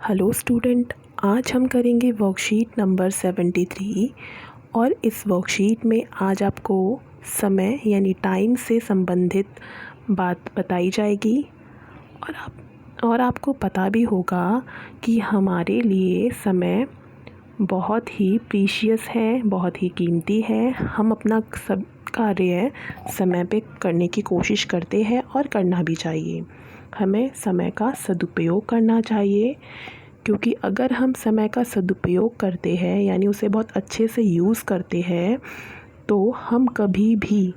Hello student, आज हम करेंगे वर्कशीट नंबर 73 और इस वर्कशीट में आज आपको समय यानी टाइम से संबंधित बात बताई जाएगी और आपको पता भी होगा कि हमारे लिए समय बहुत ही प्रीशियस है, बहुत ही कीमती है। हम अपना सब कार्य समय पे करने की कोशिश करते हैं और करना भी चाहिए। हमें समय का सदुपयोग करना चाहिए, क्योंकि अगर हम समय का सदुपयोग करते हैं यानी उसे बहुत अच्छे से यूज़ करते हैं तो हम कभी भी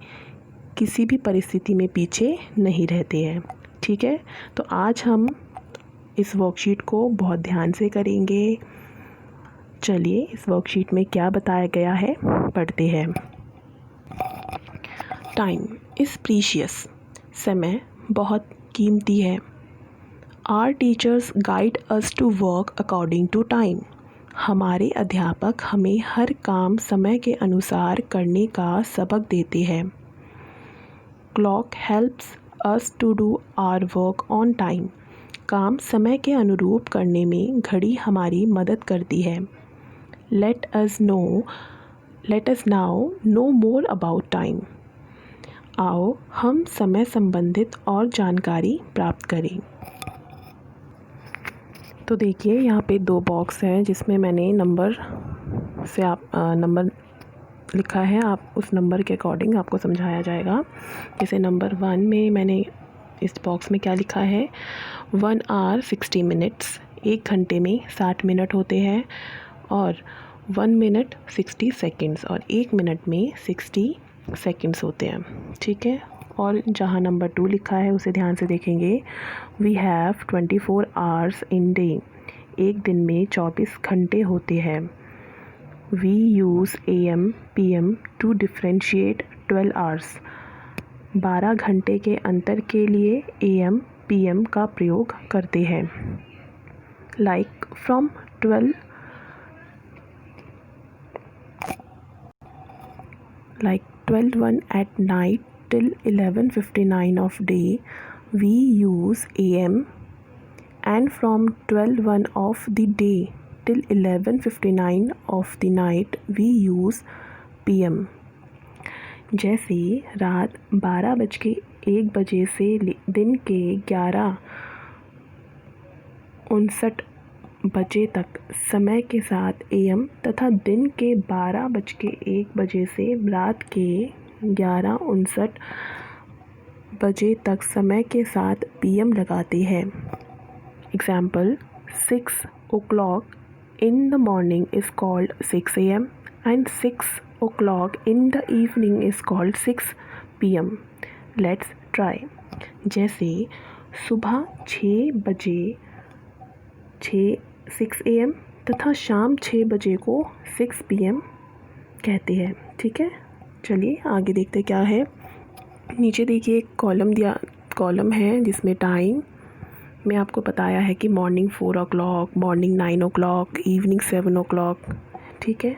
किसी भी परिस्थिति में पीछे नहीं रहते हैं। ठीक है, तो आज हम इस वर्कशीट को बहुत ध्यान से करेंगे। चलिए इस वर्कशीट में क्या बताया गया है पढ़ते हैं। टाइम इज़ प्रीशियस, समय बहुत कीमती है। Our teachers guide us to work according to time. हमारे अध्यापक हमें हर काम समय के अनुसार करने का सबक देते हैं। Clock helps us to do our work on time. काम समय के अनुरूप करने में घड़ी हमारी मदद करती है। Let us now know more about time. आओ हम समय संबंधित और जानकारी प्राप्त करें। तो देखिए यहाँ पे दो बॉक्स हैं जिसमें मैंने नंबर लिखा है। आप उस नंबर के अकॉर्डिंग आपको समझाया जाएगा। जैसे नंबर 1 में मैंने इस बॉक्स में क्या लिखा है, 1 hour 60 minutes, 1 घंटे में 60 मिनट होते हैं, और 1 minute 60 seconds, और 1 मिनट में 60 सेकेंड्स होते हैं। ठीक है, और जहाँ नंबर 2 लिखा है उसे ध्यान से देखेंगे। We have 24 hours in day, एक दिन में 24 घंटे होते हैं। We use AM PM to differentiate 12 hours, 12 घंटे के अंतर के लिए AM PM का प्रयोग करते हैं। Like from 12:1 at night till 11:59 of day, we use AM, and from 12:1 of the day till 11:59 of the night, we use PM। जैसे रात 12:01 से दिन के 11:59 तक समय के साथ AM तथा दिन के 12:01 से रात के 11:59 तक समय के साथ PM लगाते हैं। Example, 6 o'clock in the morning is called 6 AM and 6 o'clock in the evening is called 6 PM। Let's try। जैसे सुबह 6 AM तथा शाम 6 बजे को 6 PM कहते हैं। ठीक है, चलिए आगे देखते क्या है। नीचे देखिए एक कॉलम है जिसमें टाइम में आपको बताया है कि morning 4 o'clock, morning 9 o'clock, evening 7 o'clock। ठीक है,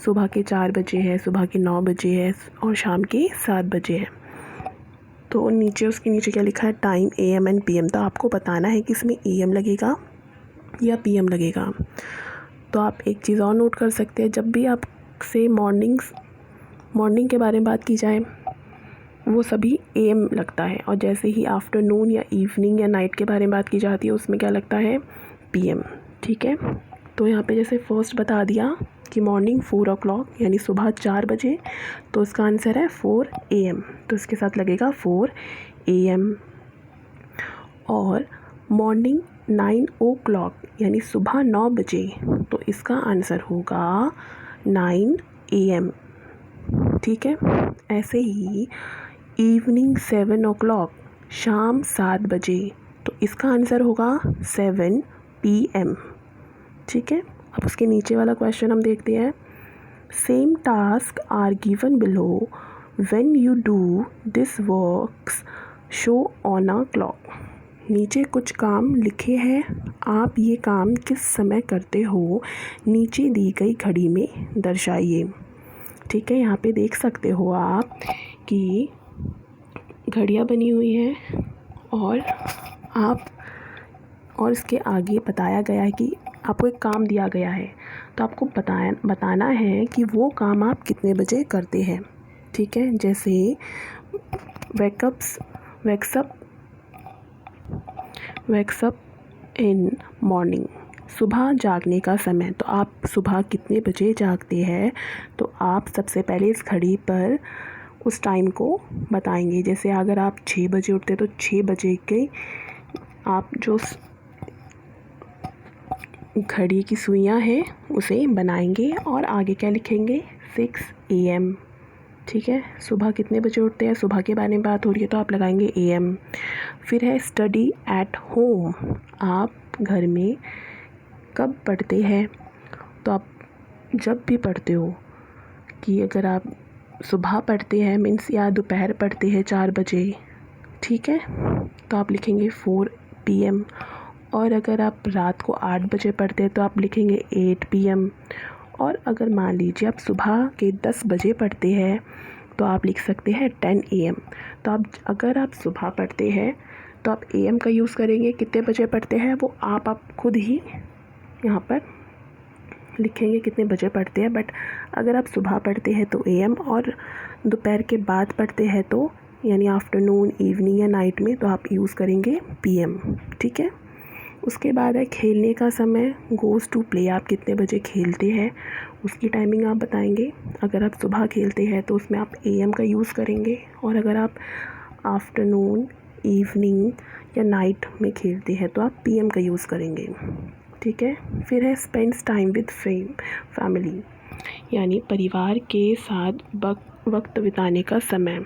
सुबह के 4 बजे है, सुबह के 9 बजे है और शाम के 7 बजे है। तो उसके नीचे क्या लिखा है, टाइम AM एंड PM। तो आपको बताना है कि इसमें AM लगेगा या PM लगेगा। तो आप एक चीज़ और नोट कर सकते हैं, जब भी आपसे मॉर्निंग के बारे में बात की जाए वो सभी AM लगता है, और जैसे ही आफ्टरनून या इवनिंग या नाइट के बारे में बात की जाती है उसमें क्या लगता है, PM। ठीक है, तो यहाँ पे जैसे फर्स्ट बता दिया कि मॉर्निंग 4 o'clock यानी सुबह 4 बजे, तो इसका आंसर है 4 AM, तो इसके साथ लगेगा 4 AM। और मॉर्निंग 9 o'clock यानी सुबह 9 बजे, तो इसका आंसर होगा 9 AM। ठीक है, ऐसे ही इवनिंग 7 o'clock, शाम 7 बजे, तो इसका आंसर होगा 7 PM। ठीक है, अब उसके नीचे वाला क्वेश्चन हम देखते हैं। Same task are given below, when you do this works show on a clock. नीचे कुछ काम लिखे हैं, आप ये काम किस समय करते हो नीचे दी गई घड़ी में दर्शाइए। ठीक है, यहाँ पे देख सकते हो आप कि घड़ियाँ बनी हुई हैं और आप और इसके आगे बताया गया है कि आपको एक काम दिया गया है, तो आपको बताना है कि वो काम आप कितने बजे करते हैं। ठीक है, जैसे वैक्सअप इन मॉर्निंग, सुबह जागने का समय। तो आप सुबह कितने बजे जागते हैं, तो आप सबसे पहले इस घड़ी पर उस टाइम को बताएंगे। जैसे अगर आप 6 बजे उठते तो 6 बजे के आप जो घड़ी की सुइयां हैं उसे बनाएंगे और आगे क्या लिखेंगे 6 AM। ठीक है, सुबह कितने बजे उठते हैं, सुबह के बारे में बात हो रही है तो आप लगाएंगे AM। फिर है स्टडी एट होम, आप घर में कब पढ़ते हैं, तो आप जब भी पढ़ते हो, कि अगर आप सुबह पढ़ते हैं मीन्स या दोपहर पढ़ते हैं 4 बजे, ठीक है, तो आप लिखेंगे 4 PM। और अगर आप रात को 8 बजे पढ़ते हैं तो आप लिखेंगे 8 PM। और अगर मान लीजिए आप सुबह के 10 बजे पढ़ते हैं तो आप लिख सकते हैं 10 AM। तो अगर आप सुबह पढ़ते हैं तो आप AM का यूज़ करेंगे, कितने बजे पढ़ते हैं वो आप खुद ही यहाँ पर लिखेंगे कितने बजे पढ़ते हैं। बट अगर आप सुबह पढ़ते हैं तो AM, और दोपहर के बाद पढ़ते हैं तो यानी आफ्टरनून, इवनिंग या नाइट में, तो आप यूज़ करेंगे PM। ठीक है, उसके बाद है खेलने का समय, गोज़ टू प्ले, आप कितने बजे खेलते हैं उसकी टाइमिंग आप बताएंगे। अगर आप सुबह खेलते हैं तो उसमें आप AM का यूज़ करेंगे, और अगर आप आफ्टरनून, इवनिंग या नाइट में खेलते हैं तो आप PM का यूज़ करेंगे। ठीक है, फिर है स्पेंड्स टाइम विद फैमिली, यानी परिवार के साथ वक्त बिताने का समय।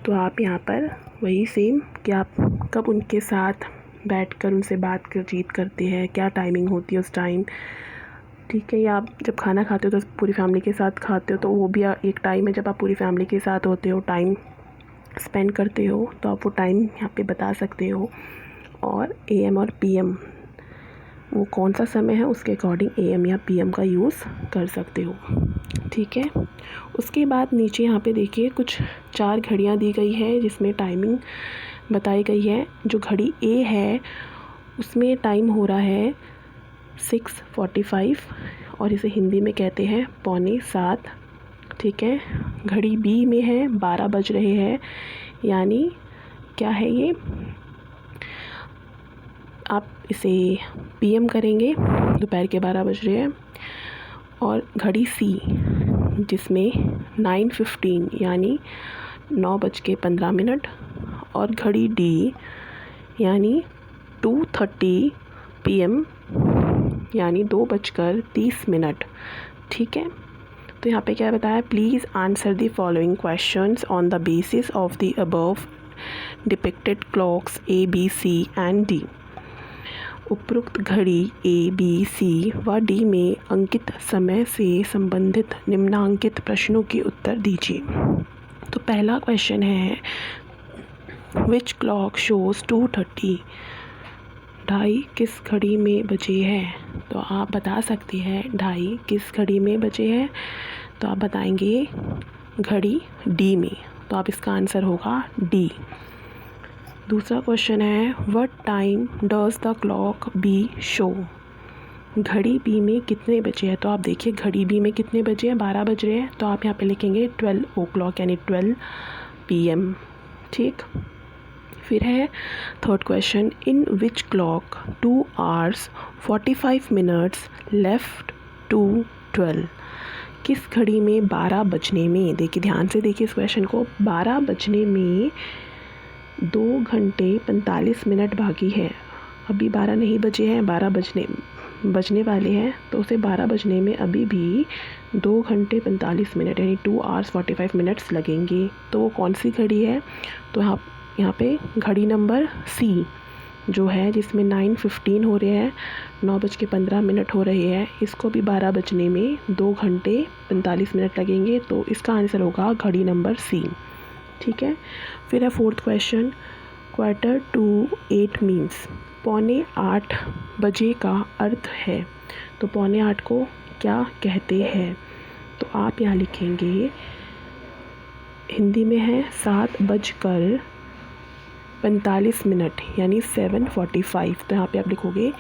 तो आप यहाँ पर वही सेम कि आप कब उनके साथ बैठकर उनसे बातचीत करते हैं, क्या टाइमिंग होती है उस टाइम। ठीक है, या आप जब खाना खाते हो तो पूरी फैमिली के साथ खाते हो, तो वो भी एक टाइम है जब आप पूरी फैमिली के साथ होते हो, टाइम स्पेंड करते हो, तो आप वो टाइम यहाँ पे बता सकते हो। और AM और PM वो कौन सा समय है उसके अकॉर्डिंग AM या PM का यूज़ कर सकते हो। ठीक है, उसके बाद नीचे यहाँ पे देखिए कुछ 4 घड़ियाँ दी गई है जिसमें टाइमिंग बताई गई है। जो घड़ी A है उसमें टाइम हो रहा है 6:45 और इसे हिंदी में कहते हैं 6:45। ठीक है, घड़ी B में है 12 बज रहे हैं, यानी क्या है ये, आप इसे PM करेंगे, दोपहर के 12 बज रहे हैं। और घड़ी C जिसमें 9:15 यानी 9:15, और घड़ी D यानी 2:30 PM यानी 2:30। ठीक है, तो यहाँ पे क्या बताया, please answer the following questions on the basis of the above depicted clocks A, B, C and D। उपरोक्त घड़ी A, B, C व D में अंकित समय से संबंधित निम्नांकित प्रश्नों के उत्तर दीजिए। तो पहला क्वेश्चन है, विच क्लॉक शोज़ 2:30, ढाई किस घड़ी में बजे है। तो आप बता सकते हैं ढाई किस घड़ी में बजे है, तो आप बताएंगे घड़ी D में, तो आप इसका आंसर होगा D। दूसरा क्वेश्चन है, what time does the clock B show, घड़ी B में कितने बजे है। तो आप देखिए घड़ी B में कितने बजे हैं, 12 बज रहे हैं, तो आप यहाँ पे लिखेंगे 12 o'clock यानी 12 PM। ठीक, फिर है third question, in which clock 2 hours 45 minutes left to 12, किस घड़ी में 12 बजने में, देखिए ध्यान से देखिए इस क्वेश्चन को, 12 बजने में 2 घंटे 45 मिनट बाकी है। अभी 12 नहीं बजे हैं, 12 बजने वाले हैं, तो उसे 12 बजने में अभी भी 2 घंटे 45 मिनट यानी 2 hours 45 minutes लगेंगे। तो वो कौन सी घड़ी है, तो यहाँ पे घड़ी नंबर C जो है जिसमें 9:15 हो रहे हैं, 9:15 हो रहे हैं, इसको भी 12 बजने में 2 घंटे 45 मिनट लगेंगे, तो इसका आंसर होगा घड़ी नंबर C। ठीक है, फिर है फोर्थ क्वेश्चन, 7:45 मीन्स, 7:45 बजे का अर्थ है। तो 7:45 को क्या कहते हैं, तो आप यहाँ लिखेंगे, हिंदी में है 7:45 45 मिनट यानी 7:45। तो यहाँ पे आप लिखोगे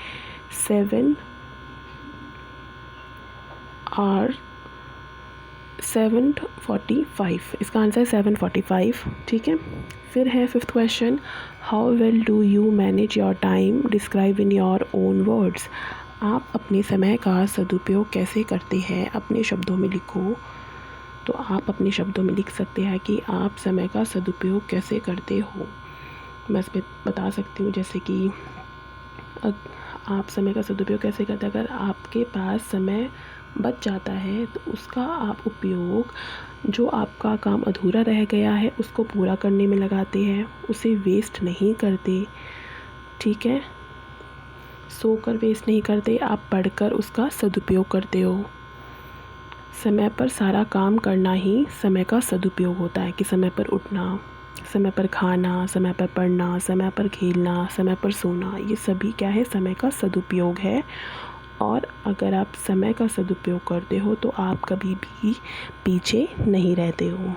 7 आवर 7:45, इसका आंसर है 7:45। ठीक है। फिर है 5th question, how well do you manage your time, describe in your own words. आप अपने समय का सदुपयोग कैसे करते हैं, अपने शब्दों में लिखो। तो आप अपने शब्दों में लिख सकते हैं कि आप समय का सदुपयोग कैसे करते हो। मैं इसमें बता सकती हूँ, जैसे कि आप समय का सदुपयोग कैसे करते हैं। अगर आपके पास समय बच जाता है तो उसका आप उपयोग, जो आपका काम अधूरा रह गया है उसको पूरा करने में लगाते हैं, उसे वेस्ट नहीं करते। ठीक है, सोकर वेस्ट नहीं करते, आप पढ़कर उसका सदुपयोग करते हो। समय पर सारा काम करना ही समय का सदुपयोग होता है, कि समय पर उठना, समय पर खाना, समय पर पढ़ना, समय पर खेलना, समय पर सोना, ये सभी क्या है, समय का सदुपयोग है। और अगर आप समय का सदुपयोग करते हो तो आप कभी भी पीछे नहीं रहते हो।